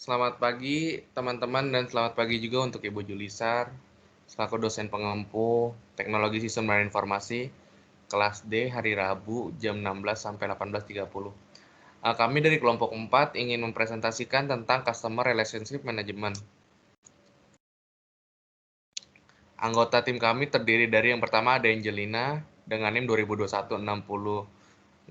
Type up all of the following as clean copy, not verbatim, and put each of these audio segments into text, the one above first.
Selamat pagi teman-teman dan selamat pagi juga untuk Ibu Julisar, selaku dosen pengempu Teknologi Sistem dan Informasi kelas D hari Rabu jam 16 sampai 18.30. Kami dari kelompok 4 ingin mempresentasikan tentang Customer Relationship Management. Anggota tim kami terdiri dari yang pertama ada Angelina dengan NIM 2021-60037,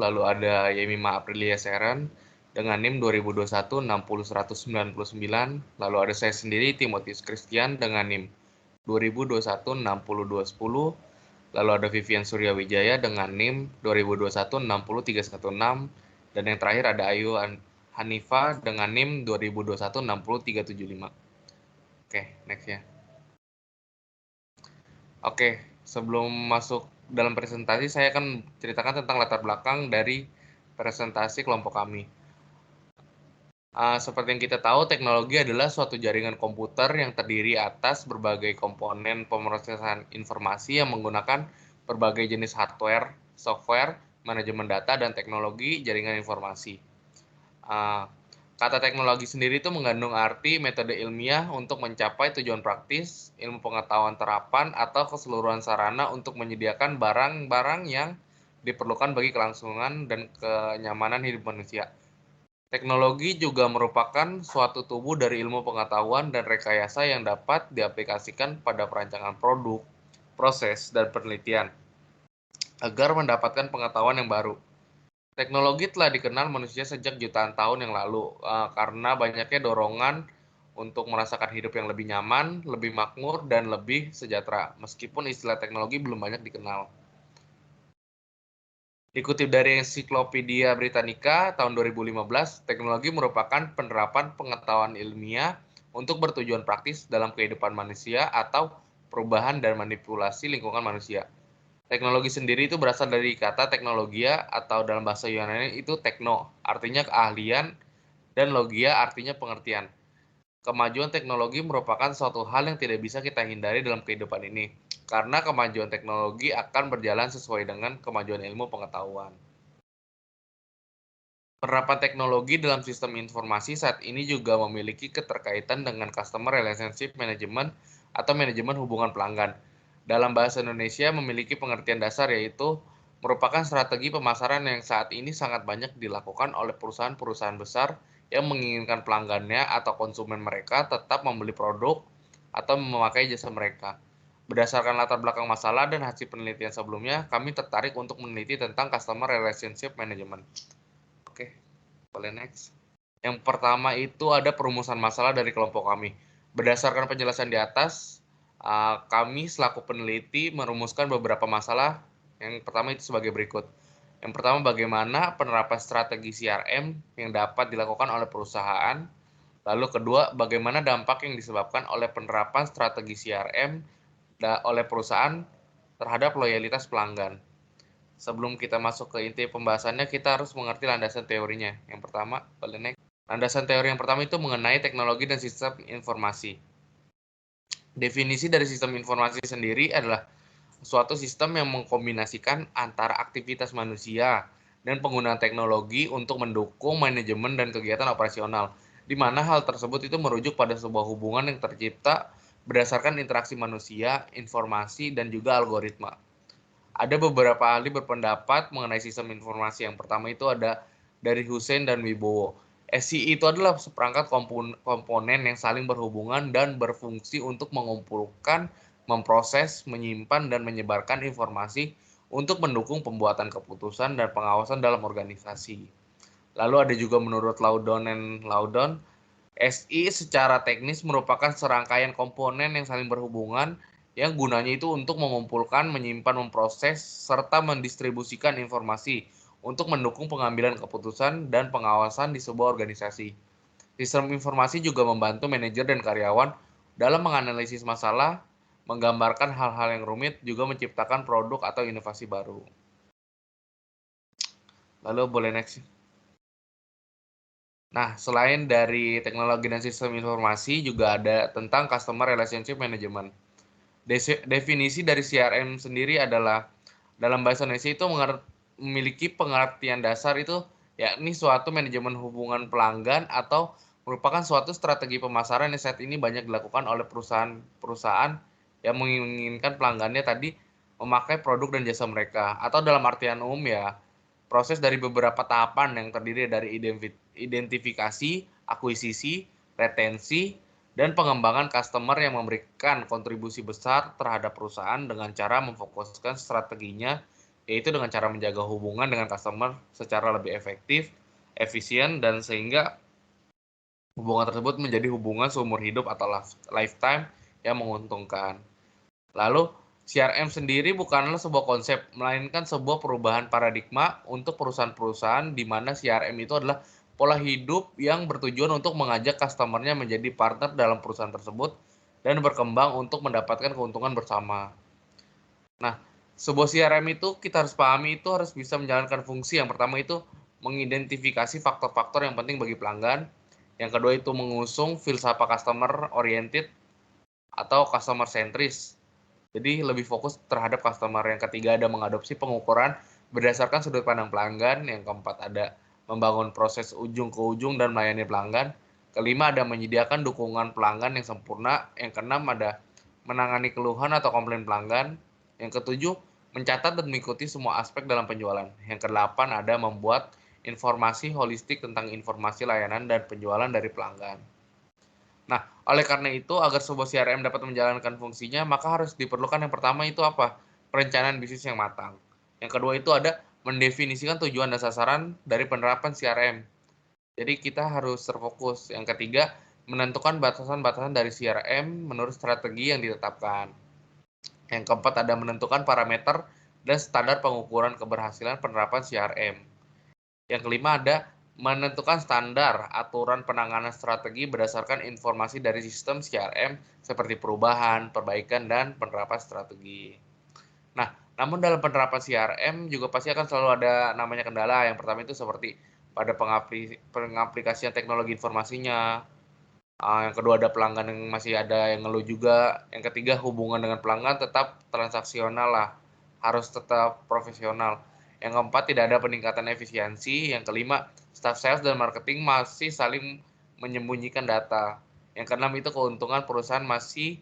lalu ada Yemima Aprilia Seren dengan NIM 2021-60199, lalu ada saya sendiri Timotius Christian dengan NIM 2021-60210, lalu ada Vivian Surya Wijaya dengan NIM 2021-60316, dan yang terakhir ada Ayu Hanifa dengan NIM 2021-60375. Oke, next ya. Oke, sebelum masuk dalam presentasi, saya akan ceritakan tentang latar belakang dari presentasi kelompok kami. Seperti yang kita tahu, teknologi adalah suatu jaringan komputer yang terdiri atas berbagai komponen pemrosesan informasi yang menggunakan berbagai jenis hardware, software, manajemen data, dan teknologi jaringan informasi. Kata teknologi sendiri itu mengandung arti metode ilmiah untuk mencapai tujuan praktis, ilmu pengetahuan terapan, atau keseluruhan sarana untuk menyediakan barang-barang yang diperlukan bagi kelangsungan dan kenyamanan hidup manusia. Teknologi juga merupakan suatu tubuh dari ilmu pengetahuan dan rekayasa yang dapat diaplikasikan pada perancangan produk, proses, dan penelitian agar mendapatkan pengetahuan yang baru. Teknologi telah dikenal manusia sejak jutaan tahun yang lalu karena banyaknya dorongan untuk merasakan hidup yang lebih nyaman, lebih makmur, dan lebih sejahtera, meskipun istilah teknologi belum banyak dikenal. Dikutip dari Ensiklopedia Britannica tahun 2015, teknologi merupakan penerapan pengetahuan ilmiah untuk bertujuan praktis dalam kehidupan manusia atau perubahan dan manipulasi lingkungan manusia. Teknologi sendiri itu berasal dari kata teknologia atau dalam bahasa Yunani itu tekno, artinya keahlian, dan logia artinya pengertian. Kemajuan teknologi merupakan suatu hal yang tidak bisa kita hindari dalam kehidupan ini, karena kemajuan teknologi akan berjalan sesuai dengan kemajuan ilmu pengetahuan. Penerapan teknologi dalam sistem informasi saat ini juga memiliki keterkaitan dengan Customer Relationship Management atau manajemen hubungan pelanggan. Dalam bahasa Indonesia memiliki pengertian dasar yaitu merupakan strategi pemasaran yang saat ini sangat banyak dilakukan oleh perusahaan-perusahaan besar yang menginginkan pelanggannya atau konsumen mereka tetap membeli produk atau memakai jasa mereka. Berdasarkan latar belakang masalah dan hasil penelitian sebelumnya, kami tertarik untuk meneliti tentang Customer Relationship Management. Oke, boleh next. Yang pertama itu ada perumusan masalah dari kelompok kami. Berdasarkan penjelasan di atas, kami selaku peneliti merumuskan beberapa masalah. Yang pertama itu sebagai berikut. Yang pertama, bagaimana penerapan strategi CRM yang dapat dilakukan oleh perusahaan. Lalu kedua, bagaimana dampak yang disebabkan oleh penerapan strategi CRM oleh perusahaan terhadap loyalitas pelanggan. Sebelum kita masuk ke inti pembahasannya, kita harus mengerti landasan teorinya. Yang pertama, boleh next. Landasan teori yang pertama itu mengenai teknologi dan sistem informasi. Definisi dari sistem informasi sendiri adalah suatu sistem yang mengkombinasikan antara aktivitas manusia dan penggunaan teknologi untuk mendukung manajemen dan kegiatan operasional, di mana hal tersebut itu merujuk pada sebuah hubungan yang tercipta berdasarkan interaksi manusia, informasi, dan juga algoritma. Ada beberapa ahli berpendapat mengenai sistem informasi. Yang pertama itu ada dari Hussein dan Wibowo. SCI itu adalah seperangkat komponen yang saling berhubungan dan berfungsi untuk mengumpulkan, memproses, menyimpan, dan menyebarkan informasi untuk mendukung pembuatan keputusan dan pengawasan dalam organisasi. Lalu ada juga menurut Laudon dan Laudon, SI secara teknis merupakan serangkaian komponen yang saling berhubungan yang gunanya itu untuk mengumpulkan, menyimpan, memproses, serta mendistribusikan informasi untuk mendukung pengambilan keputusan dan pengawasan di sebuah organisasi. Sistem informasi juga membantu manajer dan karyawan dalam menganalisis masalah, menggambarkan hal-hal yang rumit, juga menciptakan produk atau inovasi baru. Lalu boleh next. Nah, selain dari teknologi dan sistem informasi, juga ada tentang Customer Relationship Management. Definisi dari CRM sendiri adalah, dalam bahasa Indonesia itu memiliki pengertian dasar itu yakni suatu manajemen hubungan pelanggan atau merupakan suatu strategi pemasaran yang saat ini banyak dilakukan oleh perusahaan-perusahaan yang menginginkan pelanggannya tadi memakai produk dan jasa mereka. Atau dalam artian umum ya, proses dari beberapa tahapan yang terdiri dari identifikasi, akuisisi, retensi, dan pengembangan customer yang memberikan kontribusi besar terhadap perusahaan dengan cara memfokuskan strateginya, yaitu dengan cara menjaga hubungan dengan customer secara lebih efektif, efisien, dan sehingga hubungan tersebut menjadi hubungan seumur hidup atau lifetime yang menguntungkan. Lalu, CRM sendiri bukanlah sebuah konsep, melainkan sebuah perubahan paradigma untuk perusahaan-perusahaan di mana CRM itu adalah pola hidup yang bertujuan untuk mengajak customer-nya menjadi partner dalam perusahaan tersebut dan berkembang untuk mendapatkan keuntungan bersama. Nah, sebuah CRM itu kita harus pahami itu harus bisa menjalankan fungsi. Yang pertama itu mengidentifikasi faktor-faktor yang penting bagi pelanggan. Yang kedua itu mengusung filsafat customer oriented atau customer centris. Jadi lebih fokus terhadap customer. Yang ketiga ada mengadopsi pengukuran berdasarkan sudut pandang pelanggan. Yang keempat ada membangun proses ujung ke ujung dan melayani pelanggan. Kelima ada menyediakan dukungan pelanggan yang sempurna. Yang keenam ada menangani keluhan atau komplain pelanggan. Yang ketujuh mencatat dan mengikuti semua aspek dalam penjualan. Yang kedelapan ada membuat informasi holistik tentang informasi layanan dan penjualan dari pelanggan. Nah, oleh karena itu, agar sebuah CRM dapat menjalankan fungsinya, maka harus diperlukan yang pertama itu apa? Perencanaan bisnis yang matang. Yang kedua itu ada mendefinisikan tujuan dan sasaran dari penerapan CRM. Jadi kita harus terfokus. Yang ketiga, menentukan batasan-batasan dari CRM menurut strategi yang ditetapkan. Yang keempat ada menentukan parameter dan standar pengukuran keberhasilan penerapan CRM. Yang kelima ada menentukan standar aturan penanganan strategi berdasarkan informasi dari sistem CRM seperti perubahan, perbaikan, dan penerapan strategi. Nah, namun dalam penerapan CRM juga pasti akan selalu ada namanya kendala. Yang pertama itu seperti pada pengaplikasian teknologi informasinya. Yang kedua ada pelanggan yang masih ada yang ngeluh juga. Yang ketiga hubungan dengan pelanggan tetap transaksional lah, harus tetap profesional. Yang keempat tidak ada peningkatan efisiensi. Yang kelima staff sales dan marketing masih saling menyembunyikan data. Yang keenam itu keuntungan perusahaan masih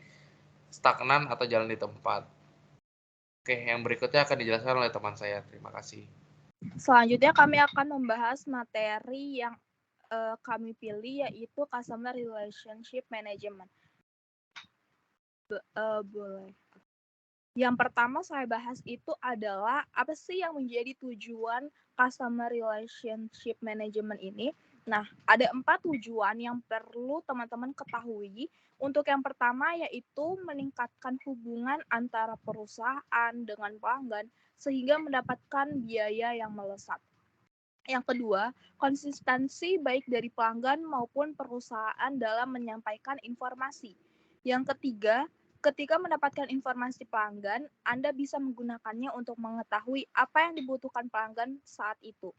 stagnan atau jalan di tempat. Oke, yang berikutnya akan dijelaskan oleh teman saya. Terima kasih. Selanjutnya kami akan membahas materi yang kami pilih, yaitu Customer Relationship Management. Boleh. Yang pertama saya bahas itu adalah apa sih yang menjadi tujuan Customer Relationship Management ini. Nah, ada 4 tujuan yang perlu teman-teman ketahui. Untuk yang pertama yaitu meningkatkan hubungan antara perusahaan dengan pelanggan sehingga mendapatkan biaya yang melesat. Yang kedua, konsistensi baik dari pelanggan maupun perusahaan dalam menyampaikan informasi. Yang ketiga, ketika mendapatkan informasi pelanggan, Anda bisa menggunakannya untuk mengetahui apa yang dibutuhkan pelanggan saat itu.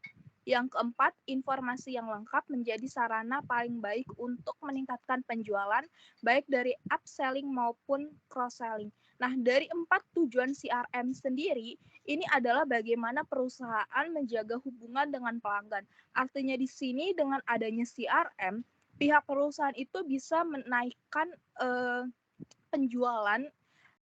Yang keempat, informasi yang lengkap menjadi sarana paling baik untuk meningkatkan penjualan, baik dari upselling maupun cross-selling. Nah, dari 4 tujuan CRM sendiri, ini adalah bagaimana perusahaan menjaga hubungan dengan pelanggan. Artinya di sini dengan adanya CRM, pihak perusahaan itu bisa menaikkan penjualan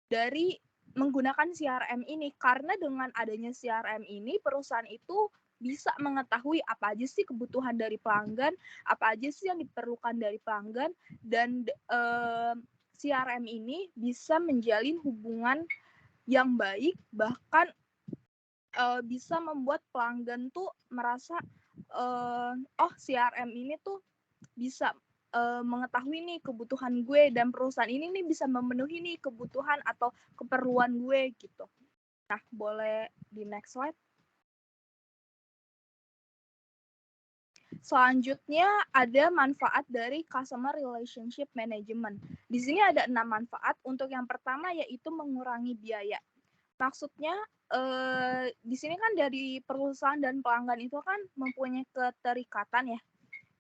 dari menggunakan CRM ini, karena dengan adanya CRM ini perusahaan itu bisa mengetahui apa aja sih kebutuhan dari pelanggan, apa aja sih yang diperlukan dari pelanggan, dan CRM ini bisa menjalin hubungan yang baik, bahkan bisa membuat pelanggan tuh merasa oh CRM ini tuh bisa mengetahui nih kebutuhan gue, dan perusahaan ini nih bisa memenuhi nih kebutuhan atau keperluan gue gitu. Nah, boleh di next slide. Selanjutnya ada manfaat dari Customer Relationship Management. Di sini ada 6 manfaat. Untuk yang pertama yaitu mengurangi biaya. Maksudnya di sini kan dari perusahaan dan pelanggan itu kan mempunyai keterikatan ya,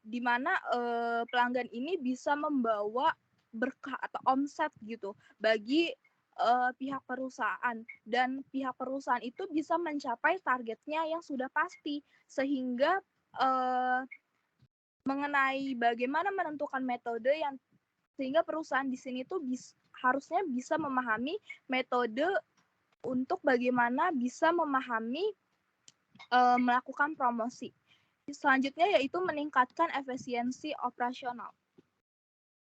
di mana pelanggan ini bisa membawa berkah atau omset gitu bagi pihak perusahaan, dan pihak perusahaan itu bisa mencapai targetnya yang sudah pasti, sehingga uh, mengenai bagaimana menentukan metode yang sehingga perusahaan di sini tuh harusnya bisa memahami metode untuk bagaimana bisa memahami melakukan promosi. Selanjutnya yaitu meningkatkan efisiensi operasional.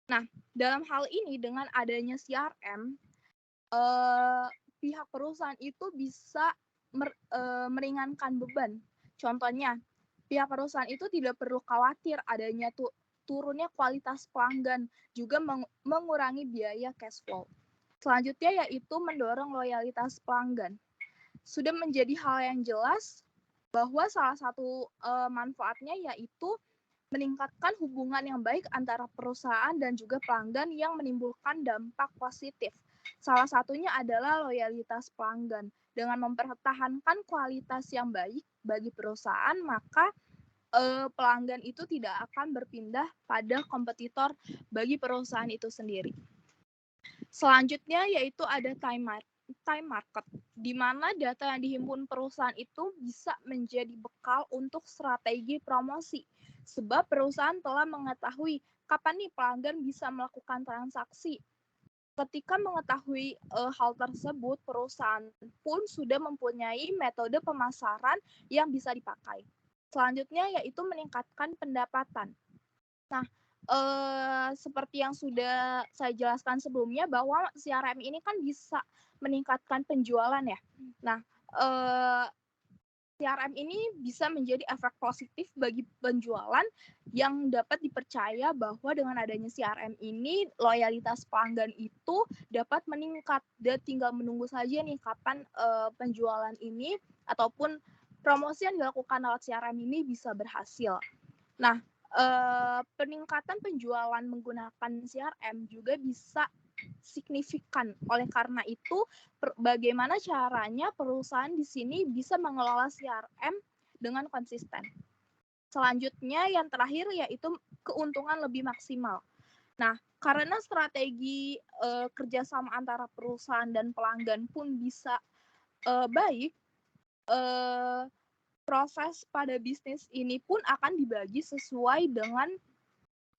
Nah, dalam hal ini dengan adanya CRM, pihak perusahaan itu bisa meringankan beban. Contohnya, pihak perusahaan itu tidak perlu khawatir adanya turunnya kualitas pelanggan, juga mengurangi biaya cash flow. Selanjutnya yaitu mendorong loyalitas pelanggan. Sudah menjadi hal yang jelas bahwa salah satu manfaatnya yaitu meningkatkan hubungan yang baik antara perusahaan dan juga pelanggan yang menimbulkan dampak positif. Salah satunya adalah loyalitas pelanggan. Dengan mempertahankan kualitas yang baik bagi perusahaan, maka pelanggan itu tidak akan berpindah pada kompetitor bagi perusahaan itu sendiri. Selanjutnya yaitu ada time market, di mana data yang dihimpun perusahaan itu bisa menjadi bekal untuk strategi promosi. Sebab perusahaan telah mengetahui kapan nih pelanggan bisa melakukan transaksi. Ketika mengetahui hal tersebut, perusahaan pun sudah mempunyai metode pemasaran yang bisa dipakai. Selanjutnya yaitu meningkatkan pendapatan. Nah, seperti yang sudah saya jelaskan sebelumnya bahwa CRM ini kan bisa meningkatkan penjualan ya. Nah, CRM ini bisa menjadi efek positif bagi penjualan yang dapat dipercaya bahwa dengan adanya CRM ini loyalitas pelanggan itu dapat meningkat dan tinggal menunggu saja nih kapan penjualan ini ataupun promosi yang dilakukan lewat CRM ini bisa berhasil. Nah, peningkatan penjualan menggunakan CRM juga bisa signifikan. Oleh karena itu, bagaimana caranya perusahaan di sini bisa mengelola CRM dengan konsisten. Selanjutnya, yang terakhir yaitu keuntungan lebih maksimal. Nah, karena strategi kerjasama antara perusahaan dan pelanggan pun bisa baik, proses pada bisnis ini pun akan dibagi sesuai dengan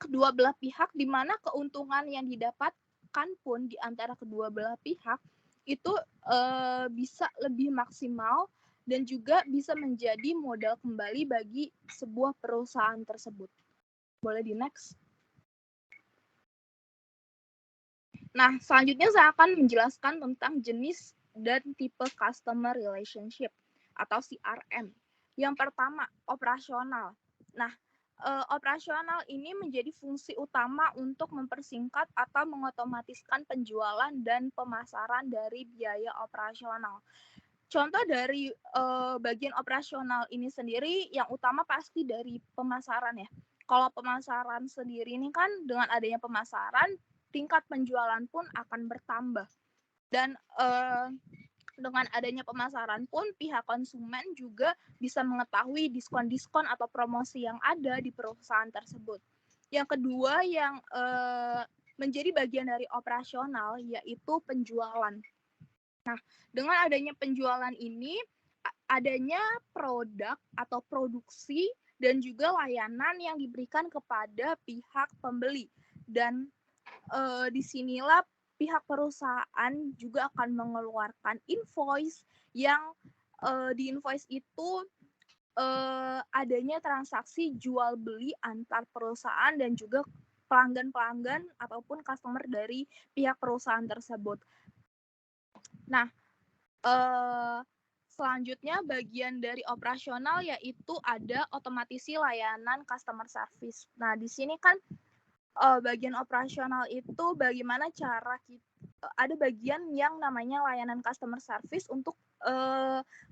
kedua belah pihak, di mana keuntungan yang didapatkan pun di antara kedua belah pihak itu bisa lebih maksimal dan juga bisa menjadi modal kembali bagi sebuah perusahaan tersebut. Boleh di next. Nah, selanjutnya saya akan menjelaskan tentang jenis dan tipe customer relationship atau CRM. Yang pertama, operasional. Nah, operasional ini menjadi fungsi utama untuk mempersingkat atau mengotomatiskan penjualan dan pemasaran dari biaya operasional. Contoh dari bagian operasional ini sendiri, yang utama pasti dari pemasaran ya. Kalau pemasaran sendiri ini kan dengan adanya pemasaran, tingkat penjualan pun akan bertambah. Dan dengan adanya pemasaran pun pihak konsumen juga bisa mengetahui diskon-diskon atau promosi yang ada di perusahaan tersebut. Yang kedua yang menjadi bagian dari operasional yaitu penjualan. Nah, dengan adanya penjualan ini, adanya produk atau produksi dan juga layanan yang diberikan kepada pihak pembeli. Dan disinilah pihak perusahaan juga akan mengeluarkan invoice yang di invoice itu adanya transaksi jual beli antar perusahaan dan juga pelanggan-pelanggan ataupun customer dari pihak perusahaan tersebut. Nah, selanjutnya bagian dari operasional yaitu ada otomatisasi layanan customer service. Nah, di sini kan bagian operasional itu bagaimana cara kita, ada bagian yang namanya layanan customer service untuk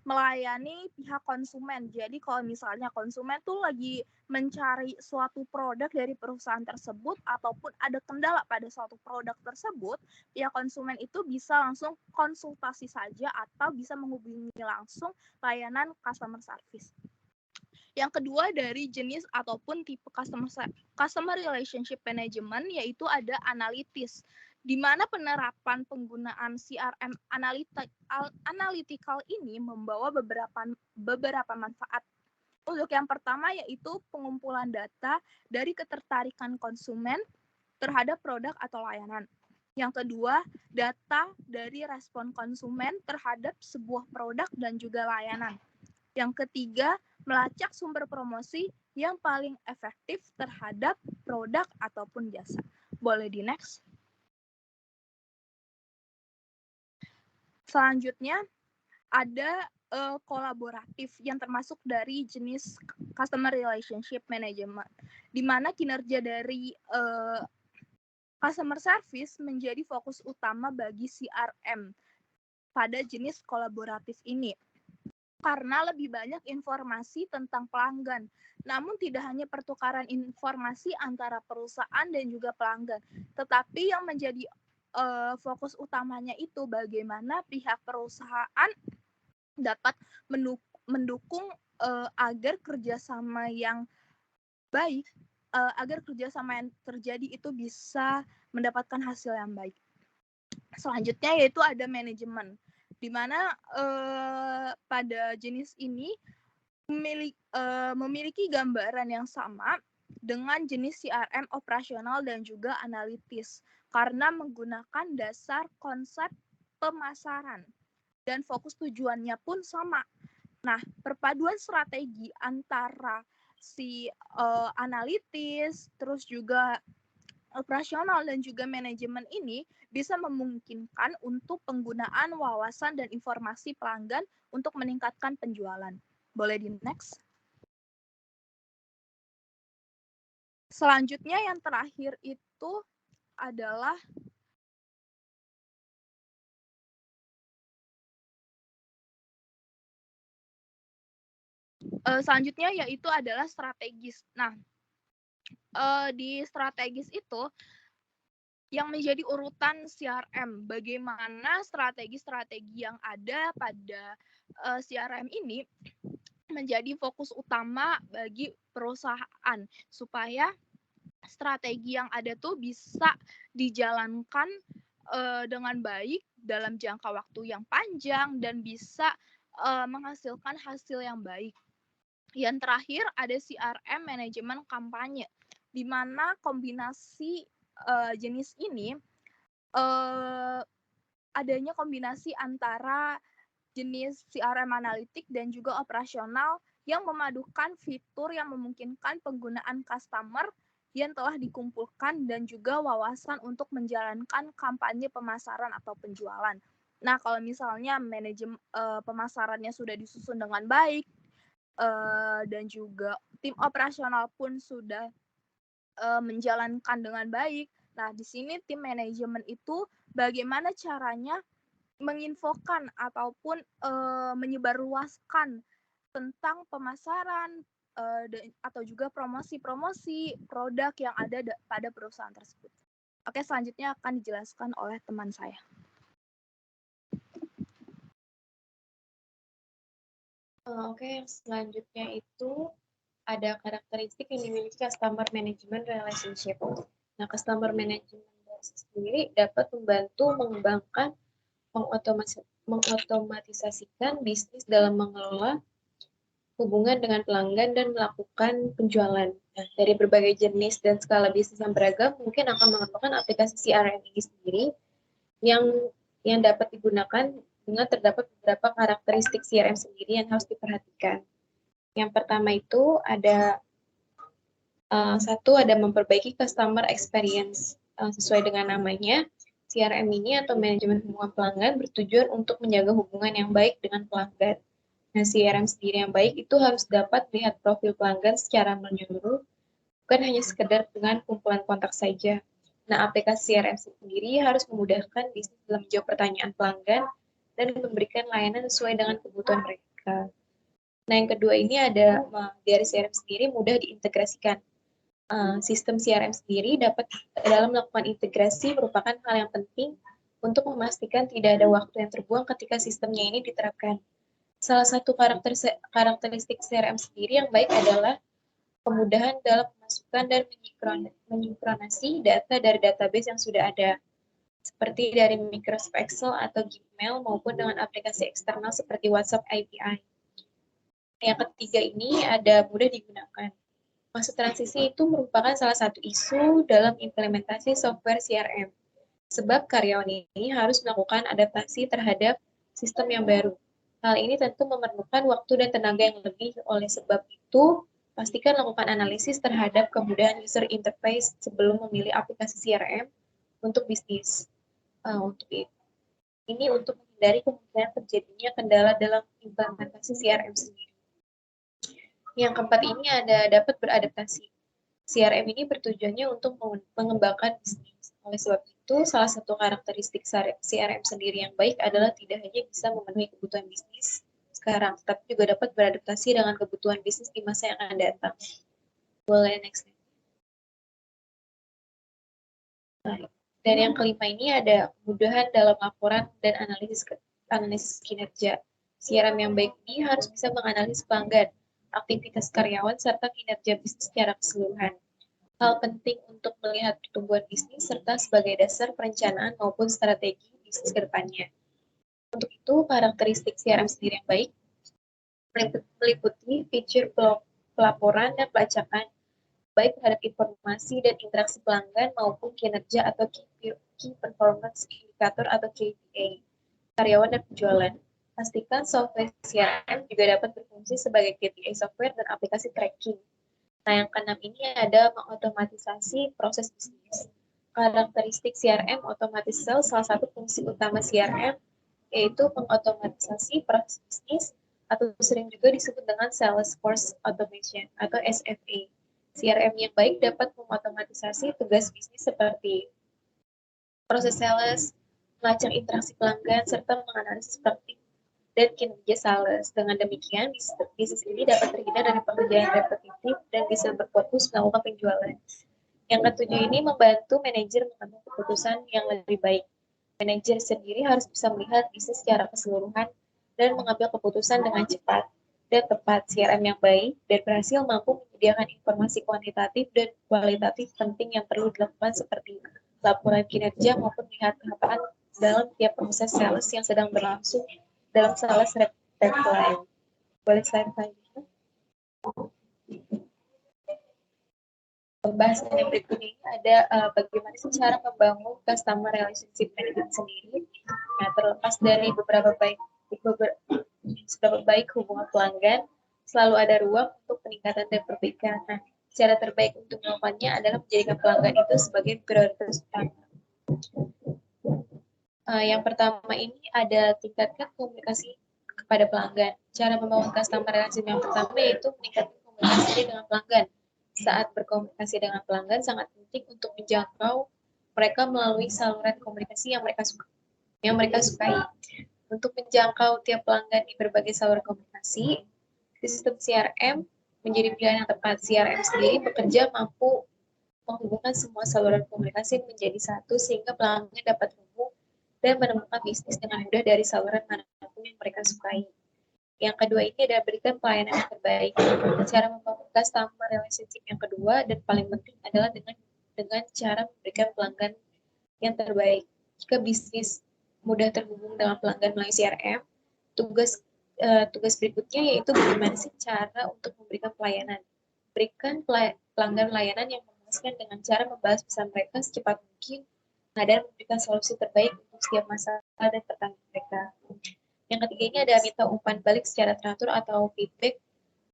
melayani pihak konsumen. Jadi kalau misalnya konsumen tuh lagi mencari suatu produk dari perusahaan tersebut ataupun ada kendala pada suatu produk tersebut, pihak konsumen itu bisa langsung konsultasi saja atau bisa menghubungi langsung layanan customer service. Yang kedua dari jenis ataupun tipe customer relationship management yaitu ada analitis, di mana penerapan penggunaan CRM analytical ini membawa beberapa manfaat. Untuk yang pertama yaitu pengumpulan data dari ketertarikan konsumen terhadap produk atau layanan. Yang kedua, data dari respon konsumen terhadap sebuah produk dan juga layanan. Yang ketiga, melacak sumber promosi yang paling efektif terhadap produk ataupun jasa. Boleh di next. Selanjutnya, ada kolaboratif yang termasuk dari jenis customer relationship management, di mana kinerja dari customer service menjadi fokus utama bagi CRM pada jenis kolaboratif ini. Karena lebih banyak informasi tentang pelanggan. Namun tidak hanya pertukaran informasi antara perusahaan dan juga pelanggan, tetapi yang menjadi fokus utamanya itu bagaimana pihak perusahaan dapat mendukung agar kerjasama yang baik, agar kerjasama yang terjadi itu bisa mendapatkan hasil yang baik. Selanjutnya yaitu ada manajemen, di mana pada jenis ini memiliki gambaran yang sama dengan jenis CRM operasional dan juga analitis, karena menggunakan dasar konsep pemasaran dan fokus tujuannya pun sama. Nah, perpaduan strategi antara si analitis, terus juga operasional dan juga manajemen ini bisa memungkinkan untuk penggunaan wawasan dan informasi pelanggan untuk meningkatkan penjualan. Boleh di next. Selanjutnya yang terakhir itu adalah selanjutnya yaitu adalah strategis. Nah, di strategis itu yang menjadi urutan CRM, bagaimana strategi-strategi yang ada pada CRM ini menjadi fokus utama bagi perusahaan supaya strategi yang ada tuh bisa dijalankan dengan baik dalam jangka waktu yang panjang dan bisa menghasilkan hasil yang baik. Yang terakhir ada CRM manajemen kampanye, di mana kombinasi jenis ini adanya kombinasi antara jenis CRM analitik dan juga operasional yang memadukan fitur yang memungkinkan penggunaan customer yang telah dikumpulkan dan juga wawasan untuk menjalankan kampanye pemasaran atau penjualan. Nah, kalau misalnya manajemen pemasarannya sudah disusun dengan baik, dan juga tim operasional pun sudah menjalankan dengan baik. Nah, di sini tim manajemen itu bagaimana caranya menginfokan ataupun menyebarluaskan tentang pemasaran atau juga promosi-promosi produk yang ada pada perusahaan tersebut. Oke, selanjutnya akan dijelaskan oleh teman saya. Oke, yang selanjutnya itu ada karakteristik yang dimiliki customer management relationship. Nah, customer management sendiri dapat membantu mengembangkan, mengotomatisasikan bisnis dalam mengelola hubungan dengan pelanggan dan melakukan penjualan. Nah, dari berbagai jenis dan skala bisnis yang beragam, mungkin akan mengembangkan aplikasi CRM ini sendiri yang dapat digunakan dengan terdapat beberapa karakteristik CRM sendiri yang harus diperhatikan. Yang pertama itu ada satu, ada memperbaiki customer experience. Sesuai dengan namanya, CRM ini atau manajemen hubungan pelanggan bertujuan untuk menjaga hubungan yang baik dengan pelanggan. Nah, CRM sendiri yang baik itu harus dapat melihat profil pelanggan secara menyeluruh, bukan hanya sekedar dengan kumpulan kontak saja. Nah, aplikasi CRM sendiri harus memudahkan bisnis dalam menjawab pertanyaan pelanggan dan memberikan layanan sesuai dengan kebutuhan mereka. Nah, yang kedua ini ada dari CRM sendiri mudah diintegrasikan. Sistem CRM sendiri dapat dalam melakukan integrasi merupakan hal yang penting untuk memastikan tidak ada waktu yang terbuang ketika sistemnya ini diterapkan. Salah satu karakteristik CRM sendiri yang baik adalah kemudahan dalam memasukkan dan menyinkronasi data dari database yang sudah ada, seperti dari Microsoft Excel atau Gmail maupun dengan aplikasi eksternal seperti WhatsApp API. Yang ketiga ini ada mudah digunakan. Masa transisi itu merupakan salah satu isu dalam implementasi software CRM. Sebab karyawan ini harus melakukan adaptasi terhadap sistem yang baru. Hal ini tentu memerlukan waktu dan tenaga yang lebih. Oleh sebab itu, pastikan lakukan analisis terhadap kemudahan user interface sebelum memilih aplikasi CRM untuk bisnis. Untuk ini untuk menghindari kemungkinan terjadinya kendala dalam implementasi CRM sendiri. Yang keempat ini ada dapat beradaptasi. CRM ini bertujuannya untuk mengembangkan bisnis. Oleh sebab itu, salah satu karakteristik CRM sendiri yang baik adalah tidak hanya bisa memenuhi kebutuhan bisnis sekarang, tapi juga dapat beradaptasi dengan kebutuhan bisnis di masa yang akan datang. Boleh next. Nah, dan yang kelima ini ada kemudahan dalam laporan dan analisis kinerja. CRM yang baik ini harus bisa menganalisis pelanggan, aktivitas karyawan, serta kinerja bisnis secara keseluruhan. Hal penting untuk melihat pertumbuhan bisnis serta sebagai dasar perencanaan maupun strategi bisnis ke depannya. Untuk itu, karakteristik CRM sendiri yang baik meliputi fitur pelaporan dan pelacakan baik terhadap informasi dan interaksi pelanggan maupun kinerja atau key performance indicator atau KPI, karyawan dan penjualan. Pastikan software CRM juga dapat berfungsi sebagai KPI software dan aplikasi tracking. Nah, yang keenam ini ada mengotomatisasi proses bisnis. Karakteristik CRM otomatis sales, salah satu fungsi utama CRM yaitu mengotomatisasi proses bisnis atau sering juga disebut dengan Salesforce Automation atau SFA. CRM yang baik dapat mengotomatisasi tugas bisnis seperti proses sales, melacak interaksi pelanggan, serta menganalisis praktik dan kinerja sales. Dengan demikian, bisnis ini dapat terhindar dari pekerjaan repetitif dan bisa berfokus melakukan penjualan. Yang ketujuh ini membantu manajer mengambil keputusan yang lebih baik. Manajer sendiri harus bisa melihat bisnis secara keseluruhan dan mengambil keputusan dengan cepat dan tepat. CRM yang baik dan berhasil mampu menyediakan informasi kuantitatif dan kualitatif penting yang perlu dilakukan seperti laporan kinerja maupun melihat tahapan dalam tiap proses sales yang sedang berlangsung dalam sales pipeline. Boleh slide selanjutnya. Pembahasan yang berikutnya ini ada bagaimana sih cara membangun customer relationship management sendiri. Nah, terlepas dari seberapa baik hubungan pelanggan, selalu ada ruang untuk peningkatan dan perbaikan. Nah, cara terbaik untuk melakukannya adalah menjadikan pelanggan itu sebagai prioritas utama. Yang pertama ini ada tingkatkan komunikasi kepada pelanggan. Cara membangun customer relationship yang pertama yaitu meningkatkan komunikasi dengan pelanggan. Saat berkomunikasi dengan pelanggan sangat penting untuk menjangkau mereka melalui saluran komunikasi yang mereka sukai. Untuk menjangkau tiap pelanggan di berbagai saluran komunikasi, sistem CRM menjadi pilihan yang tepat. CRM sendiri bekerja mampu menghubungkan semua saluran komunikasi menjadi satu sehingga pelanggan dapat hubung dan menemukan bisnis dengan mudah dari saluran manapun yang mereka sukai. Yang kedua ini adalah berikan pelayanan yang terbaik. Cara membangun customer relationship yang kedua dan paling penting adalah dengan cara memberikan pelanggan yang terbaik. Jika bisnis mudah terhubung dengan pelanggan melalui CRM, tugas berikutnya yaitu bagaimana sih cara untuk memberikan pelayanan. Berikan pelanggan layanan yang memuaskan dengan cara membahas pesan mereka secepat mungkin dan memberikan solusi terbaik untuk setiap masalah dan pertanyaan mereka. Yang ketiga ini ada minta umpan balik secara teratur atau feedback.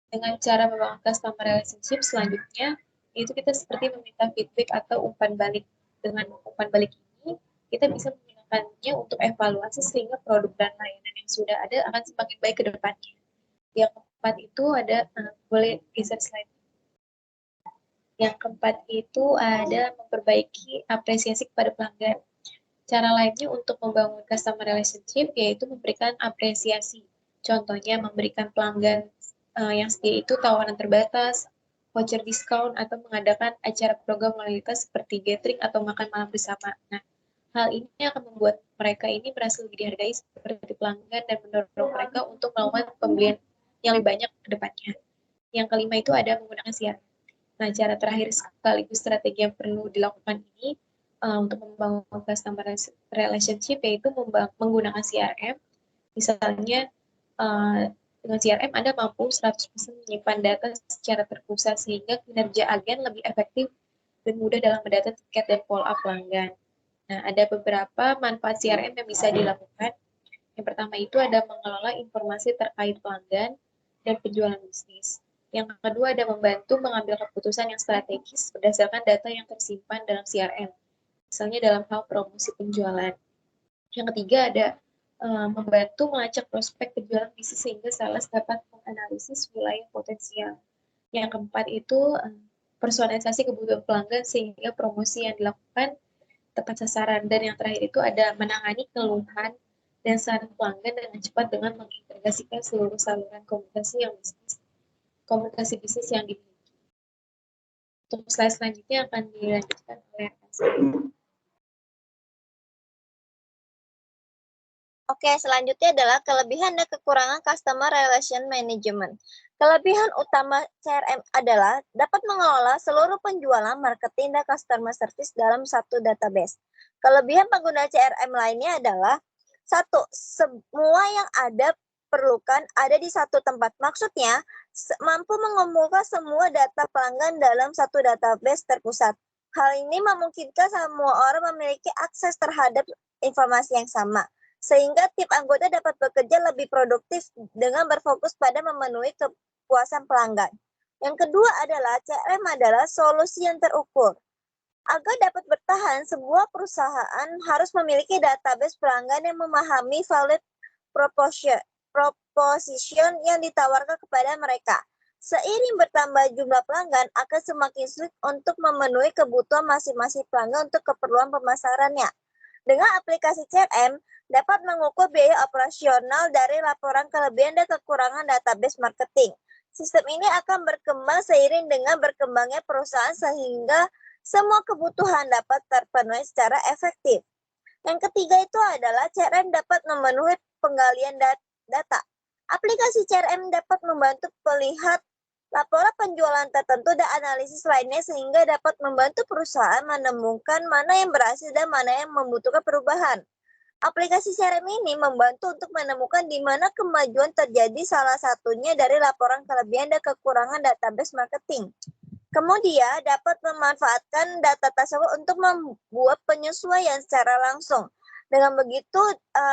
Dengan cara membangun customer relationship selanjutnya, itu kita seperti meminta feedback atau umpan balik. Dengan umpan balik ini, kita bisa menggunakannya untuk evaluasi sehingga produk dan layanan yang sudah ada akan semakin baik ke depannya. Yang keempat itu ada, boleh geser slide. Yang keempat itu ada memperbaiki apresiasi kepada pelanggan. Cara lainnya untuk membangun customer relationship yaitu memberikan apresiasi. Contohnya memberikan pelanggan yang setia itu tawaran terbatas, voucher diskon, atau mengadakan acara program loyalitas seperti gathering atau makan malam bersama. Nah, hal ini akan membuat mereka ini merasa lebih dihargai seperti pelanggan dan mendorong mereka untuk melakukan pembelian yang lebih banyak ke depannya. Yang kelima itu ada menggunakan CRM. Nah, cara terakhir sekaligus strategi yang perlu dilakukan ini untuk membangun customer relationship yaitu menggunakan CRM. Misalnya Dengan CRM, Anda mampu 100% menyimpan data secara terpusat sehingga kinerja agen lebih efektif dan mudah dalam mendata tiket dan follow-up pelanggan. Nah, ada beberapa manfaat CRM yang bisa dilakukan. Yang pertama itu ada mengelola informasi terkait pelanggan dan penjualan bisnis. Yang kedua ada membantu mengambil keputusan yang strategis berdasarkan data yang tersimpan dalam CRM, misalnya dalam hal promosi penjualan. Yang ketiga ada membantu melacak prospek penjualan bisnis sehingga sales dapat menganalisis wilayah potensial. Yang keempat itu personalisasi kebutuhan pelanggan sehingga promosi yang dilakukan tepat sasaran. Dan yang terakhir itu ada menangani keluhan dan saran pelanggan dengan cepat dengan mengintegrasikan seluruh saluran komunikasi bisnis yang dimiliki. Untuk slide selanjutnya akan dilanjutkan oleh Asri. Oke, selanjutnya adalah kelebihan dan kekurangan Customer Relation Management. Kelebihan utama CRM adalah dapat mengelola seluruh penjualan, marketing, dan customer service dalam satu database. Kelebihan pengguna CRM lainnya adalah satu, semua yang ada perlukan ada di satu tempat. Maksudnya, mampu mengumpulkan semua data pelanggan dalam satu database terpusat. Hal ini memungkinkan semua orang memiliki akses terhadap informasi yang sama, sehingga tim anggota dapat bekerja lebih produktif dengan berfokus pada memenuhi kepuasan pelanggan. Yang kedua adalah CRM adalah solusi yang terukur. Agar dapat bertahan, sebuah perusahaan harus memiliki database pelanggan yang memahami value proposition yang ditawarkan kepada mereka. Seiring bertambah jumlah pelanggan, akan semakin sulit untuk memenuhi kebutuhan masing-masing pelanggan untuk keperluan pemasarannya. Dengan aplikasi CRM, dapat mengukur biaya operasional dari laporan kelebihan dan kekurangan database marketing. Sistem ini akan berkembang seiring dengan berkembangnya perusahaan sehingga semua kebutuhan dapat terpenuhi secara efektif. Yang ketiga itu adalah CRM dapat memenuhi penggalian data. Aplikasi CRM dapat membantu melihat laporan penjualan tertentu dan analisis lainnya sehingga dapat membantu perusahaan menemukan mana yang berhasil dan mana yang membutuhkan perubahan. Aplikasi CRM ini membantu untuk menemukan di mana kemajuan terjadi, salah satunya dari laporan kelebihan dan kekurangan database marketing. Kemudian dapat memanfaatkan data tersebut untuk membuat penyesuaian secara langsung. Dengan begitu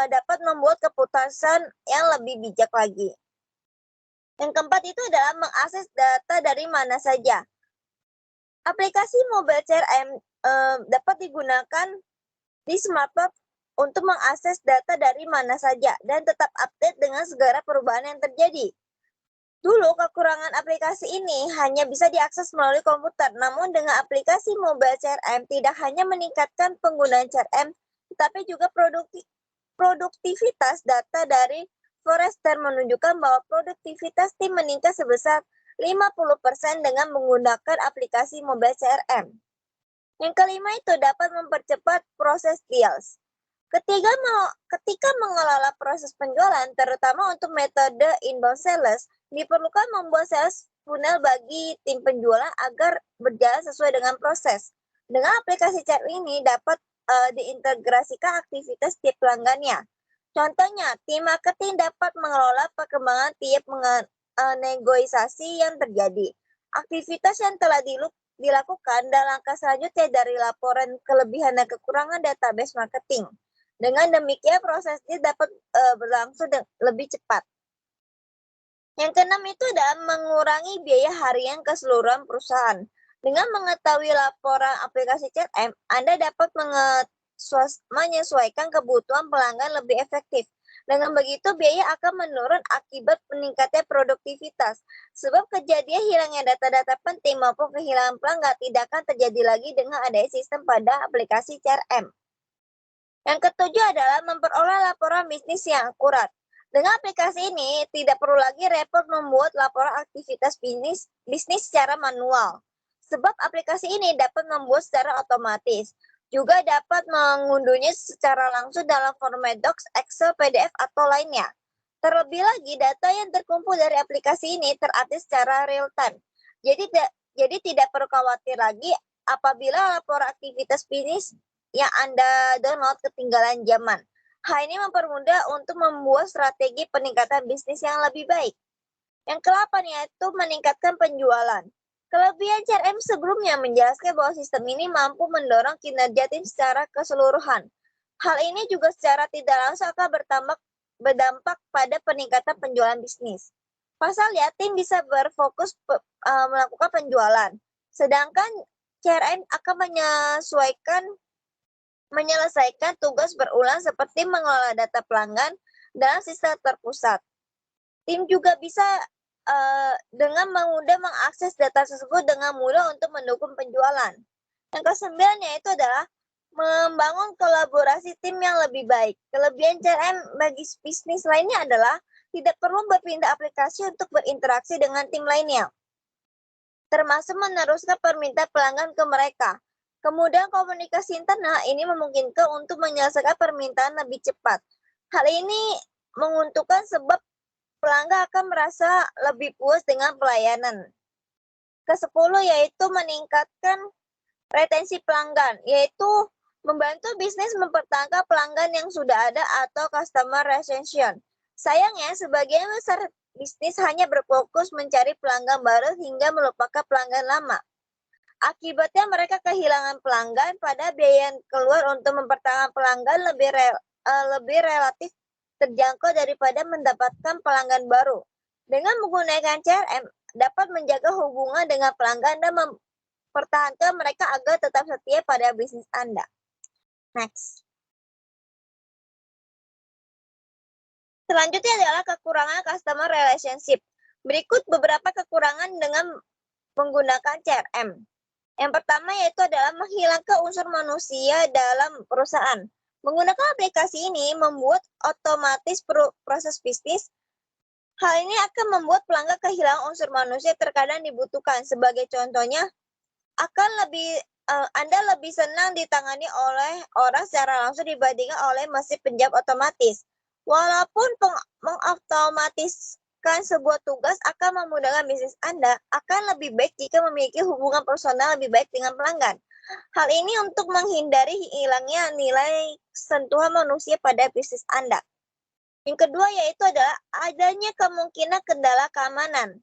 dapat membuat keputusan yang lebih bijak lagi. Yang keempat itu adalah mengakses data dari mana saja. Aplikasi mobile CRM dapat digunakan di smartphone untuk mengakses data dari mana saja dan tetap update dengan segala perubahan yang terjadi. Dulu, kekurangan aplikasi ini hanya bisa diakses melalui komputer. Namun dengan aplikasi mobile CRM tidak hanya meningkatkan penggunaan CRM, tetapi juga produktivitas data dari Forrester menunjukkan bahwa produktivitas tim meningkat sebesar 50% dengan menggunakan aplikasi mobile CRM. Yang kelima itu dapat mempercepat proses deals. Ketika mengelola proses penjualan, terutama untuk metode inbound sales, diperlukan membuat sales funnel bagi tim penjualan agar berjalan sesuai dengan proses. Dengan aplikasi CRM ini dapat diintegrasikan aktivitas tiap pelanggannya. Contohnya, tim marketing dapat mengelola perkembangan tiap negosiasi yang terjadi. Aktivitas yang telah dilakukan dan langkah selanjutnya dari laporan kelebihan dan kekurangan database marketing. Dengan demikian proses ini dapat berlangsung lebih cepat. Yang keenam itu adalah mengurangi biaya harian keseluruhan perusahaan. Dengan mengetahui laporan aplikasi CRM, Anda dapat menyesuaikan kebutuhan pelanggan lebih efektif. Dengan begitu, biaya akan menurun akibat meningkatnya produktivitas. Sebab kejadian hilangnya data-data penting maupun kehilangan pelanggan tidak akan terjadi lagi dengan adanya sistem pada aplikasi CRM. Yang ketujuh adalah memperoleh laporan bisnis yang akurat. Dengan aplikasi ini, tidak perlu lagi repot membuat laporan aktivitas bisnis secara manual. Sebab aplikasi ini dapat membuat secara otomatis. Juga dapat mengunduhnya secara langsung dalam format Docs, Excel, PDF, atau lainnya. Terlebih lagi, data yang terkumpul dari aplikasi ini terupdate secara real time. Jadi tidak perlu khawatir lagi apabila laporan aktivitas bisnis yang Anda download ketinggalan zaman. Hal ini mempermudah untuk membuat strategi peningkatan bisnis yang lebih baik. Yang ke-8 yaitu meningkatkan penjualan. Kelebihan CRM sebelumnya menjelaskan bahwa sistem ini mampu mendorong kinerja tim secara keseluruhan. Hal ini juga secara tidak langsung akan berdampak pada peningkatan penjualan bisnis. Pasalnya, tim bisa berfokus melakukan penjualan, sedangkan CRM akan menyelesaikan tugas berulang seperti mengelola data pelanggan dalam sistem terpusat. Tim juga bisa dengan mudah mengakses data tersebut dengan mudah untuk mendukung penjualan. Yang ke-9 yaitu adalah membangun kolaborasi tim yang lebih baik. Kelebihan CRM bagi bisnis lainnya adalah tidak perlu berpindah aplikasi untuk berinteraksi dengan tim lainnya, termasuk meneruskan permintaan pelanggan ke mereka. Kemudian komunikasi internal ini memungkinkan untuk menyelesaikan permintaan lebih cepat. Hal ini menguntungkan sebab pelanggan akan merasa lebih puas dengan pelayanan. Ke-10 yaitu meningkatkan retensi pelanggan, yaitu membantu bisnis mempertahankan pelanggan yang sudah ada atau customer retention. Sayangnya, sebagian besar bisnis hanya berfokus mencari pelanggan baru hingga melupakan pelanggan lama. Akibatnya mereka kehilangan pelanggan, pada biaya yang keluar untuk mempertahankan pelanggan lebih relatif terjangkau daripada mendapatkan pelanggan baru. Dengan menggunakan CRM, dapat menjaga hubungan dengan pelanggan dan mempertahankan mereka agar tetap setia pada bisnis Anda. Next. Selanjutnya adalah kekurangan customer relationship. Berikut beberapa kekurangan dengan menggunakan CRM. Yang pertama yaitu adalah menghilangkan unsur manusia dalam perusahaan. Menggunakan aplikasi ini membuat otomatis proses bisnis. Hal ini akan membuat pelanggan kehilangan unsur manusia terkadang dibutuhkan. Sebagai contohnya, Anda lebih senang ditangani oleh orang secara langsung dibandingkan oleh mesin penjawab otomatis. Walaupun mengotomatiskan sebuah tugas akan memudahkan bisnis Anda, akan lebih baik jika memiliki hubungan personal lebih baik dengan pelanggan. Hal ini untuk menghindari hilangnya nilai sentuhan manusia pada bisnis Anda. Yang kedua yaitu adalah adanya kemungkinan kendala keamanan.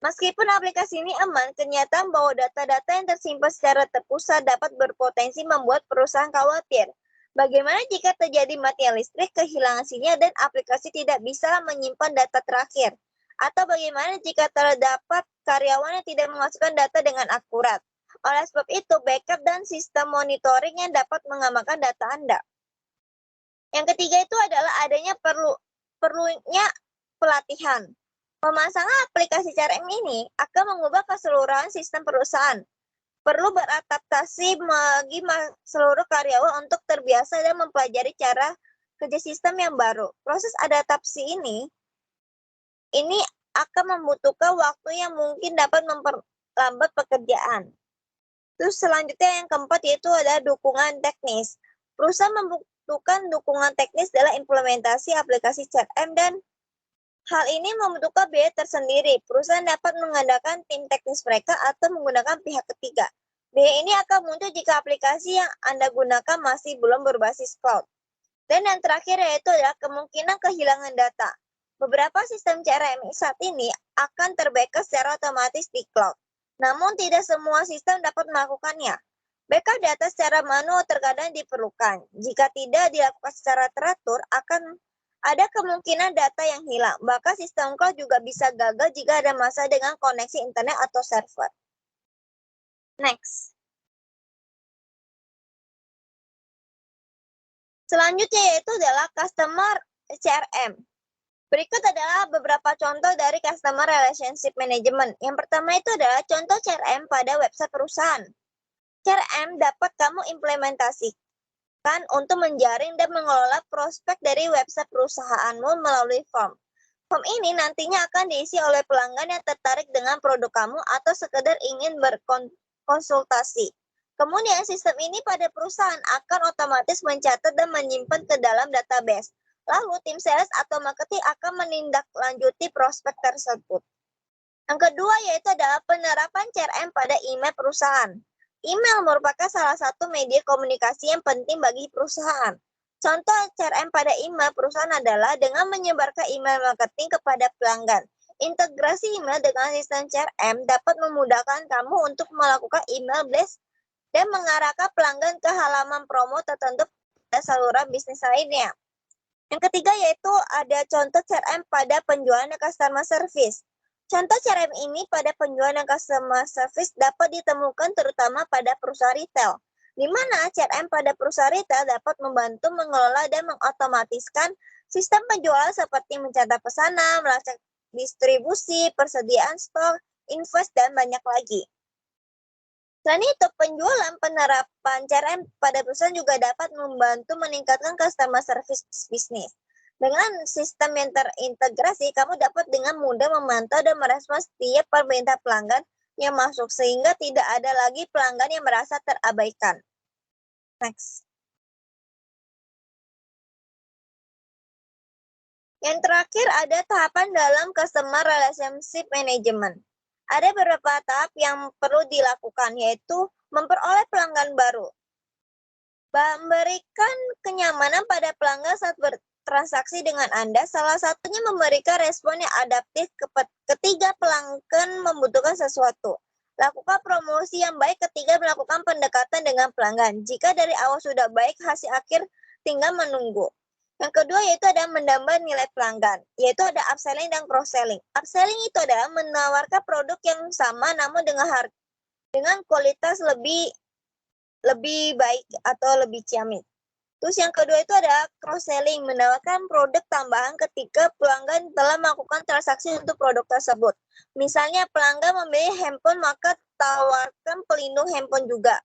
Meskipun aplikasi ini aman, kenyataan bahwa data-data yang tersimpan secara terpusat dapat berpotensi membuat perusahaan khawatir. Bagaimana jika terjadi matian listrik, kehilangan sinyal, dan aplikasi tidak bisa menyimpan data terakhir? Atau bagaimana jika terdapat karyawan yang tidak memasukkan data dengan akurat? Oleh sebab itu, backup dan sistem monitoring yang dapat mengamankan data Anda. Yang ketiga itu adalah adanya perlunya pelatihan. Pemasangan aplikasi CRM ini akan mengubah keseluruhan sistem perusahaan. Perlu beradaptasi bagi seluruh karyawan untuk terbiasa dan mempelajari cara kerja sistem yang baru. Proses adaptasi ini akan membutuhkan waktu yang mungkin dapat memperlambat pekerjaan. Terus selanjutnya yang keempat yaitu ada dukungan teknis. Perusahaan membutuhkan dukungan teknis dalam implementasi aplikasi CRM dan hal ini membutuhkan biaya tersendiri. Perusahaan dapat mengandalkan tim teknis mereka atau menggunakan pihak ketiga. Biaya ini akan muncul jika aplikasi yang Anda gunakan masih belum berbasis cloud. Dan yang terakhir yaitu adalah kemungkinan kehilangan data. Beberapa sistem CRM saat ini akan terbackup secara otomatis di cloud. Namun tidak semua sistem dapat melakukannya. Backup data secara manual terkadang diperlukan. Jika tidak dilakukan secara teratur, akan ada kemungkinan data yang hilang. Bahkan sistem cloud juga bisa gagal jika ada masalah dengan koneksi internet atau server. Next. Selanjutnya yaitu adalah customer CRM. Berikut adalah beberapa contoh dari Customer Relationship Management. Yang pertama itu adalah contoh CRM pada website perusahaan. CRM dapat kamu implementasikan untuk menjaring dan mengelola prospek dari website perusahaanmu melalui form. Form ini nantinya akan diisi oleh pelanggan yang tertarik dengan produk kamu atau sekedar ingin berkonsultasi. Kemudian sistem ini pada perusahaan akan otomatis mencatat dan menyimpan ke dalam database. Lalu tim sales atau marketing akan menindaklanjuti prospek tersebut. Yang kedua yaitu adalah penerapan CRM pada email perusahaan. Email merupakan salah satu media komunikasi yang penting bagi perusahaan. Contoh CRM pada email perusahaan adalah dengan menyebarkan email marketing kepada pelanggan. Integrasi email dengan sistem CRM dapat memudahkan kamu untuk melakukan email blast dan mengarahkan pelanggan ke halaman promo tertentu pada saluran bisnis lainnya. Yang ketiga yaitu ada contoh CRM pada penjualan dan customer service. Contoh CRM ini pada penjualan dan customer service dapat ditemukan terutama pada perusahaan retail, di mana CRM pada perusahaan retail dapat membantu mengelola dan mengotomatiskan sistem penjualan seperti mencatat pesanan, melacak distribusi, persediaan stok, invoice, dan banyak lagi. Selain itu, penjualan penerapan CRM pada perusahaan juga dapat membantu meningkatkan customer service bisnis. Dengan sistem yang terintegrasi, kamu dapat dengan mudah memantau dan merespons setiap permintaan pelanggan yang masuk, sehingga tidak ada lagi pelanggan yang merasa terabaikan. Next. Yang terakhir ada tahapan dalam Customer Relationship Management. Ada beberapa tahap yang perlu dilakukan, yaitu memperoleh pelanggan baru, memberikan kenyamanan pada pelanggan saat bertransaksi dengan Anda, salah satunya memberikan respon yang adaptif ketika pelanggan membutuhkan sesuatu. Lakukan promosi yang baik ketika melakukan pendekatan dengan pelanggan. Jika dari awal sudah baik, hasil akhir tinggal menunggu. Yang kedua yaitu ada menambah nilai pelanggan, yaitu ada upselling dan cross-selling. Upselling itu adalah menawarkan produk yang sama namun dengan kualitas lebih baik atau lebih ciamik. Terus yang kedua itu ada cross-selling, menawarkan produk tambahan ketika pelanggan telah melakukan transaksi untuk produk tersebut. Misalnya pelanggan membeli handphone maka tawarkan pelindung handphone juga.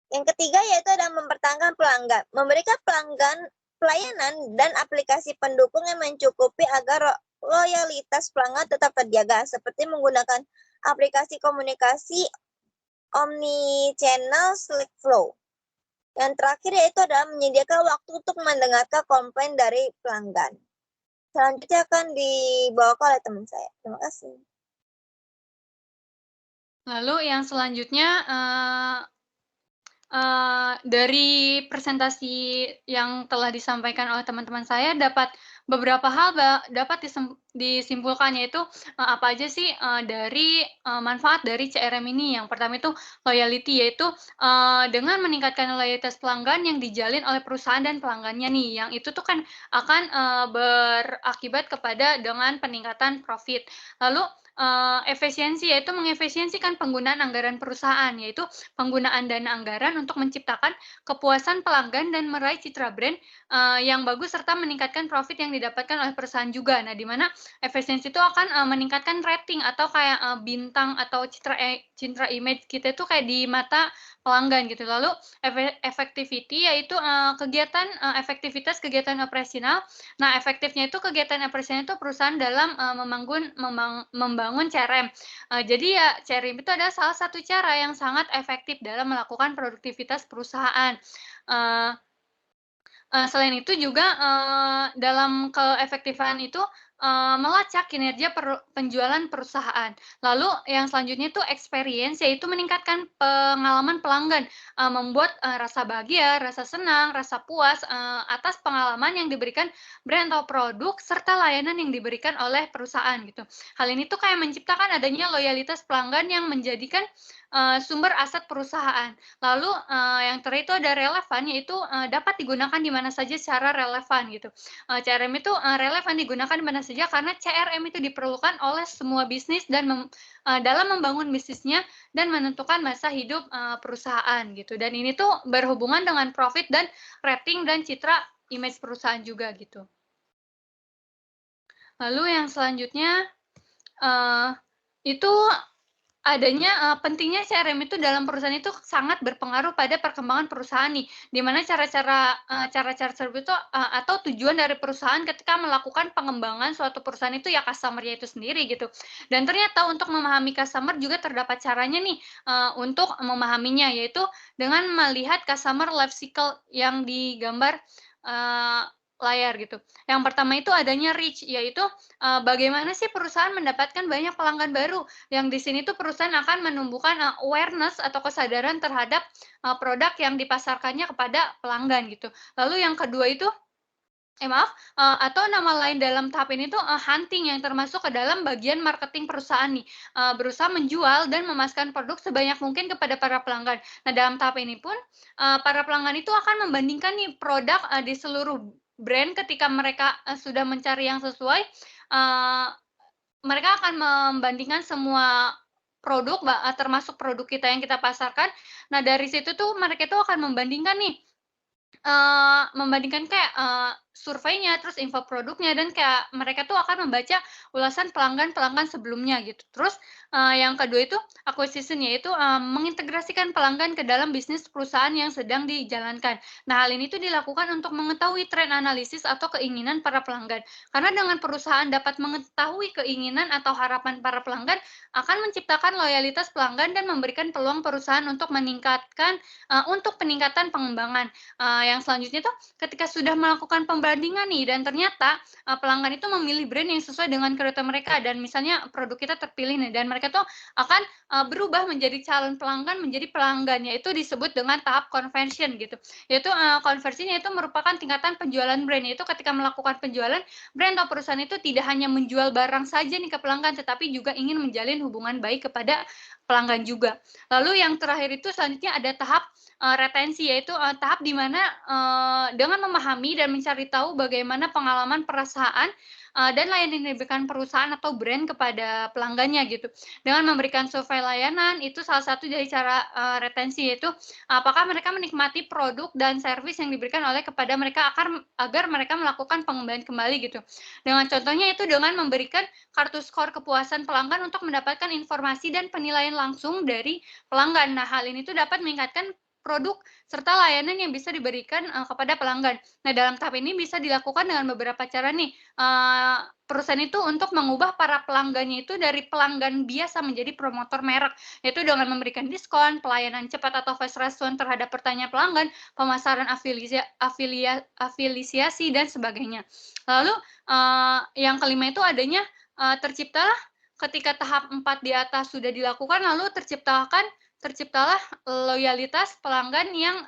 Yang ketiga yaitu ada mempertahankan pelanggan, memberikan pelanggan pelayanan dan aplikasi pendukung yang mencukupi agar loyalitas pelanggan tetap terjaga, seperti menggunakan aplikasi komunikasi omni-channel Slack Flow. Yang terakhir yaitu adalah menyediakan waktu untuk mendengarkan komplain dari pelanggan. Selanjutnya akan dibawakan oleh teman saya. Terima kasih. Lalu yang selanjutnya dari presentasi yang telah disampaikan oleh teman-teman saya dapat beberapa hal dapat disimpulkan, yaitu apa aja sih dari manfaat dari CRM ini. Yang pertama itu loyalty, yaitu dengan meningkatkan loyalitas pelanggan yang dijalin oleh perusahaan dan pelanggannya nih, yang itu tuh kan akan berakibat kepada dengan peningkatan profit. Lalu efisiensi, yaitu mengefisiensikan penggunaan anggaran perusahaan, yaitu penggunaan dana anggaran untuk menciptakan kepuasan pelanggan dan meraih citra brand yang bagus serta meningkatkan profit yang didapatkan oleh perusahaan juga. Nah, di mana efisiensi itu akan meningkatkan rating atau kayak bintang atau citra image kita itu kayak di mata pelanggan gitu. Lalu effectivity, yaitu efektivitas kegiatan operasional. Nah, efektifnya itu kegiatan operasional itu perusahaan dalam membangun CRM. Jadi ya CRM itu adalah salah satu cara yang sangat efektif dalam melakukan produktivitas perusahaan. Selain itu juga dalam keefektifan itu melacak kinerja penjualan perusahaan. Lalu yang selanjutnya itu experience, yaitu meningkatkan pengalaman pelanggan, membuat rasa bahagia, rasa senang, rasa puas atas pengalaman yang diberikan brand atau produk serta layanan yang diberikan oleh perusahaan gitu. Hal ini tuh kayak menciptakan adanya loyalitas pelanggan yang menjadikan sumber aset perusahaan. Lalu yang terakhir itu ada relevan, yaitu dapat digunakan di mana saja secara relevan gitu. CRM itu relevan digunakan di mana saja karena CRM itu diperlukan oleh semua bisnis dan dalam membangun bisnisnya dan menentukan masa hidup perusahaan gitu. Dan ini tuh berhubungan dengan profit dan rating dan citra image perusahaan juga gitu. Lalu yang selanjutnya itu adanya pentingnya CRM itu dalam perusahaan itu sangat berpengaruh pada perkembangan perusahaan nih, di mana cara-cara tersebut itu atau tujuan dari perusahaan ketika melakukan pengembangan suatu perusahaan itu ya customer-nya itu sendiri gitu. Dan ternyata untuk memahami customer juga terdapat caranya nih untuk memahaminya, yaitu dengan melihat customer life cycle yang digambar layar gitu. Yang pertama itu adanya reach, yaitu bagaimana sih perusahaan mendapatkan banyak pelanggan baru. Yang di sini tuh perusahaan akan menumbuhkan awareness atau kesadaran terhadap produk yang dipasarkannya kepada pelanggan gitu. Lalu yang kedua itu atau nama lain dalam tahap ini tuh hunting yang termasuk ke dalam bagian marketing perusahaan nih, berusaha menjual dan memasarkan produk sebanyak mungkin kepada para pelanggan. Nah, dalam tahap ini pun para pelanggan itu akan membandingkan nih produk di seluruh brand ketika mereka sudah mencari yang sesuai, mereka akan membandingkan semua produk, termasuk produk kita yang kita pasarkan. Nah, dari situ tuh mereka itu akan membandingkan nih, membandingkan kayak, surveinya, terus info produknya, dan kayak mereka tuh akan membaca ulasan pelanggan-pelanggan sebelumnya gitu. Terus, yang kedua itu acquisition, yaitu, mengintegrasikan pelanggan ke dalam bisnis perusahaan yang sedang dijalankan. Nah, hal ini tuh dilakukan untuk mengetahui tren analisis atau keinginan para pelanggan. Karena dengan perusahaan dapat mengetahui keinginan atau harapan para pelanggan, akan menciptakan loyalitas pelanggan dan memberikan peluang perusahaan untuk untuk peningkatan pengembangan. Yang selanjutnya tuh ketika sudah melakukan pembandingan nih dan ternyata pelanggan itu memilih brand yang sesuai dengan kriteria mereka, dan misalnya produk kita terpilih nih dan mereka tuh akan berubah menjadi calon pelanggan menjadi pelanggan, yaitu disebut dengan tahap conversion gitu. Yaitu konversinya itu merupakan tingkatan penjualan brand, yaitu ketika melakukan penjualan brand atau perusahaan itu tidak hanya menjual barang saja nih ke pelanggan, tetapi juga ingin menjalin hubungan baik kepada pelanggan juga. Lalu yang terakhir itu selanjutnya ada tahap retensi, yaitu tahap di mana dengan memahami dan mencari tahu bagaimana pengalaman perusahaan dan layanan yang diberikan perusahaan atau brand kepada pelanggannya gitu. Dengan memberikan survei layanan, itu salah satu dari cara retensi, yaitu apakah mereka menikmati produk dan servis yang diberikan kepada mereka agar mereka melakukan pengembalian kembali gitu. Dengan contohnya itu dengan memberikan kartu skor kepuasan pelanggan untuk mendapatkan informasi dan penilaian langsung dari pelanggan. Nah, hal ini tuh dapat meningkatkan produk serta layanan yang bisa diberikan kepada pelanggan. Nah, dalam tahap ini bisa dilakukan dengan beberapa cara nih. Perusahaan itu untuk mengubah para pelanggannya itu dari pelanggan biasa menjadi promotor merek, yaitu dengan memberikan diskon, pelayanan cepat atau fast response terhadap pertanyaan pelanggan, pemasaran afiliasi, dan sebagainya. Lalu yang kelima itu adanya terciptalah ketika tahap 4 di atas sudah dilakukan, lalu terciptalah loyalitas pelanggan yang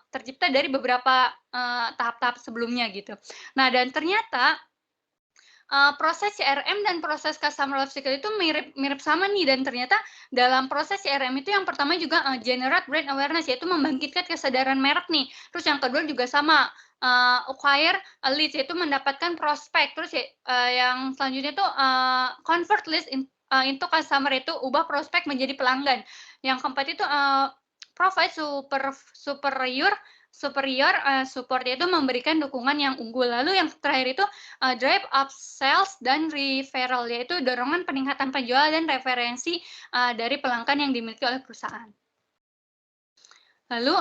tercipta dari beberapa tahap-tahap sebelumnya gitu. Nah, dan ternyata proses CRM dan proses customer life cycle itu mirip sama nih, dan ternyata dalam proses CRM itu yang pertama juga generate brand awareness, yaitu membangkitkan kesadaran merek nih. Terus yang kedua juga sama, acquire a lead, yaitu mendapatkan prospek. Terus yang selanjutnya tuh convert list into customer, itu ubah prospek menjadi pelanggan. Yang keempat itu provide superior support, yaitu memberikan dukungan yang unggul. Lalu yang terakhir itu drive up sales dan referral, yaitu dorongan peningkatan penjualan dan referensi dari pelanggan yang dimiliki oleh perusahaan. Lalu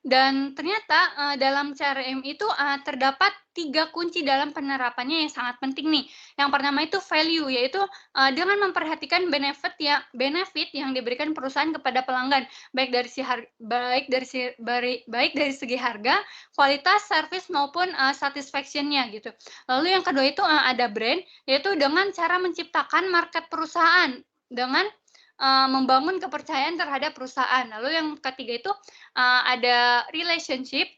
dan ternyata dalam CRM itu terdapat 3 kunci dalam penerapannya yang sangat penting nih. Yang pertama itu value, yaitu dengan memperhatikan benefit yang diberikan perusahaan kepada pelanggan, baik dari segi harga, kualitas, service maupun satisfaction-nya gitu. Lalu yang kedua itu ada brand, yaitu dengan cara menciptakan market perusahaan dengan membangun kepercayaan terhadap perusahaan. Lalu yang ketiga itu ada relationship,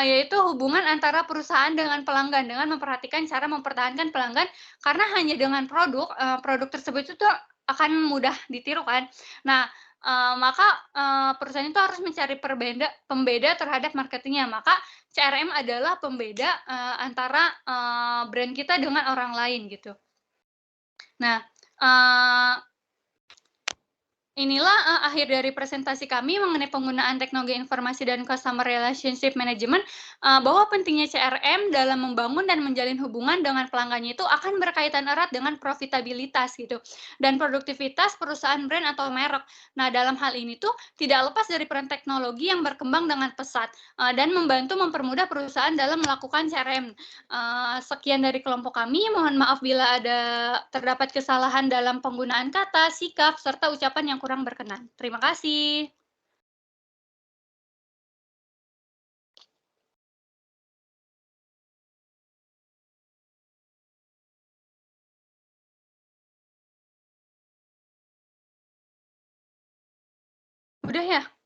yaitu hubungan antara perusahaan dengan pelanggan, dengan memperhatikan cara mempertahankan pelanggan, karena hanya dengan produk tersebut itu akan mudah ditiru kan. Nah, maka perusahaan itu harus mencari pembeda terhadap marketingnya. Maka CRM adalah pembeda antara brand kita dengan orang lain gitu. Nah, inilah akhir dari presentasi kami mengenai penggunaan teknologi informasi dan customer relationship management, bahwa pentingnya CRM dalam membangun dan menjalin hubungan dengan pelanggannya itu akan berkaitan erat dengan profitabilitas gitu, dan produktivitas perusahaan brand atau merek. Nah, dalam hal ini tuh tidak lepas dari peran teknologi yang berkembang dengan pesat dan membantu mempermudah perusahaan dalam melakukan CRM. Sekian dari kelompok kami, mohon maaf bila terdapat kesalahan dalam penggunaan kata, sikap, serta ucapan yang kurang berkenan. Terima kasih. udah ya?